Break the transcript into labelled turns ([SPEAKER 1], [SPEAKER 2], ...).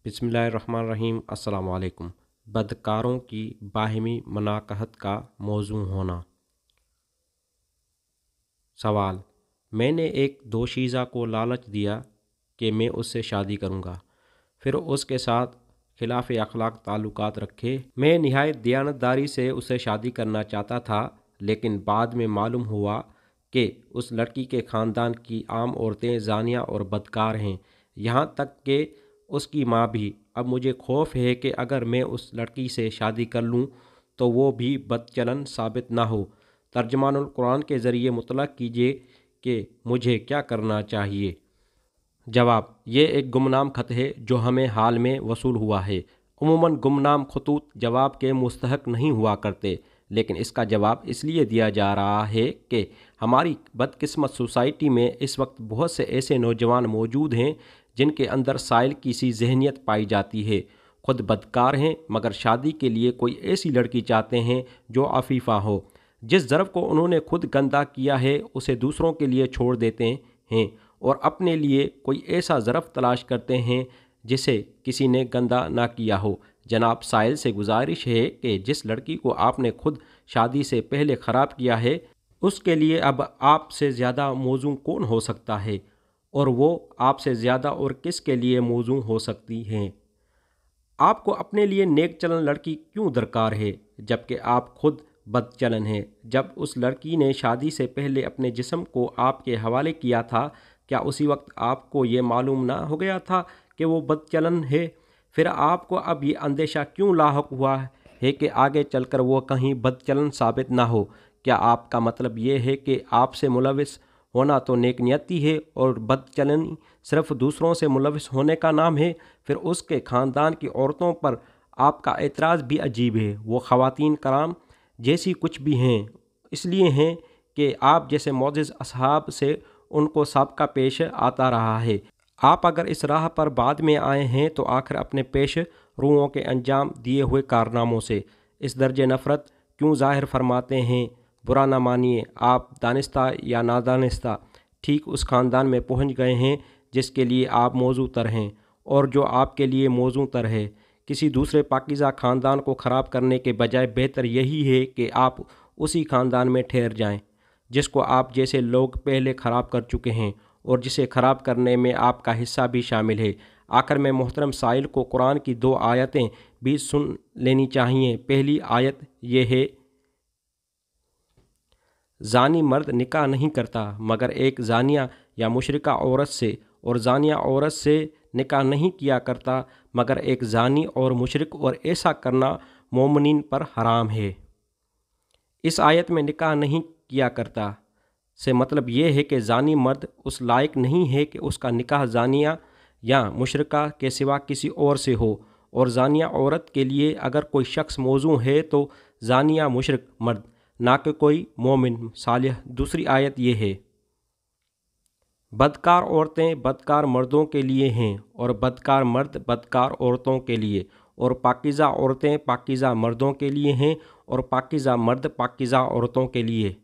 [SPEAKER 1] बिस्मिल्लाहिर्रहमानिर्रहीम। अस्सलाम वालेकुम। बदकारों की बाहिमी मनाकहत का मौजू होना। सवाल: मैंने एक दोशीज़ा को लालच दिया कि मैं उससे शादी करूँगा, फिर उसके साथ खिलाफ अखलाक ताल्लुकात रखे। मैं निहायत दियानतदारी से उससे शादी करना चाहता था, लेकिन बाद में मालूम हुआ कि उस लड़की के ख़ानदान की आम औरतें ज़ानिया और बदकार हैं, यहाँ तक कि उसकी माँ भी। अब मुझे खौफ है कि अगर मैं उस लड़की से शादी कर लूँ तो वो भी बदचलन साबित ना हो। तर्जुमानुल कुरान के ज़रिए मुतला कीजिए कि मुझे क्या करना चाहिए। जवाब: ये एक गुमनाम ख़त है जो हमें हाल में वसूल हुआ है। उमूमन गुमनाम खतूत जवाब के मुस्तहक नहीं हुआ करते, लेकिन इसका जवाब इसलिए दिया जा रहा है कि हमारी बदकिस्मत सोसाइटी में इस वक्त बहुत से ऐसे नौजवान मौजूद हैं जिनके अंदर साइल की सी जहनीत पाई जाती है। खुद बदकार हैं मगर शादी के लिए कोई ऐसी लड़की चाहते हैं जो अफीफ़ा हो। जिस ज़रफ़ को उन्होंने खुद गंदा किया है उसे दूसरों के लिए छोड़ देते हैं और अपने लिए कोई ऐसा ज़रफ़ तलाश करते हैं जिसे किसी ने गंदा ना किया हो। जनाब साइल से गुजारिश है कि जिस लड़की को आपने खुद शादी से पहले ख़राब किया है, उसके लिए अब आपसे ज़्यादा मौजू कौन हो सकता है, और वो आपसे ज़्यादा और किसके लिए मौजू हो सकती हैं। आपको अपने लिए नेक चलन लड़की क्यों दरकार है जबकि आप खुद बदचलन हैं। जब उस लड़की ने शादी से पहले अपने जिस्म को आपके हवाले किया था, क्या उसी वक्त आपको ये मालूम ना हो गया था कि वो बदचलन है? फिर आपको अब ये अंदेशा क्यों लाहक हुआ है कि आगे चलकर वो कहीं बदचलन साबित ना हो? क्या आपका मतलब ये है कि आपसे मुलविस होना तो नेक नियति है और बदचलनी सिर्फ दूसरों से मुलविस होने का नाम है? फिर उसके ख़ानदान की औरतों पर आपका एतराज़ भी अजीब है। वो ख़वातीन कराम जैसी कुछ भी हैं, इसलिए हैं कि आप जैसे मोअज़्ज़ज़ असहाब से उनको सबका पेश आता रहा है। आप अगर इस राह पर बाद में आए हैं तो आखिर अपने पेश रुओं के अंजाम दिए हुए कारनामों से इस दर्जे नफ़रत क्यों ज़ाहिर फरमाते हैं? बुरा ना मानिए, आप दानिस्ता या नादानिस्ता ठीक उस ख़ानदान में पहुँच गए हैं जिसके लिए आप मौजू तर हैं और जो आपके लिए मौजू तर है। किसी दूसरे पाकीज़ा ख़ानदान को ख़राब करने के बजाय बेहतर यही है कि आप उसी ख़ानदान में ठहर जाएं जिसको आप जैसे लोग पहले ख़राब कर चुके हैं और जिसे ख़राब करने में आपका हिस्सा भी शामिल है। आखिर में मोहतरम साइल को कुरान की 2 आयतें भी सुन लेनी चाहिए। पहली आयत ये है: ज़ानी मर्द निकाह नहीं करता मगर एक ज़ानिया या मुशरिका औरत से, और ज़ानिया औरत से निकाह नहीं किया करता मगर एक ज़ानी और मुशरिक, और ऐसा करना मोमिनीन पर हराम है। इस आयत में निकाह नहीं किया करता से मतलब ये है कि ज़ानी मर्द उस लायक नहीं है कि उसका निकाह ज़ानिया या मुशरिका के सिवा किसी और से हो, और ज़ानिया औरत के लिए अगर कोई शख्स मौजू है तो ज़ानिया मुशरिक मर्द, ना कि कोई मोमिन सालिह। दूसरी आयत ये है: बदकार औरतें बदकार मर्दों के लिए हैं और बदकार मर्द बदकार औरतों के लिए, और पाकीज़ा औरतें पाकीज़ा मर्दों के लिए हैं और पाकीज़ा मर्द पाकीज़ा औरतों के लिए।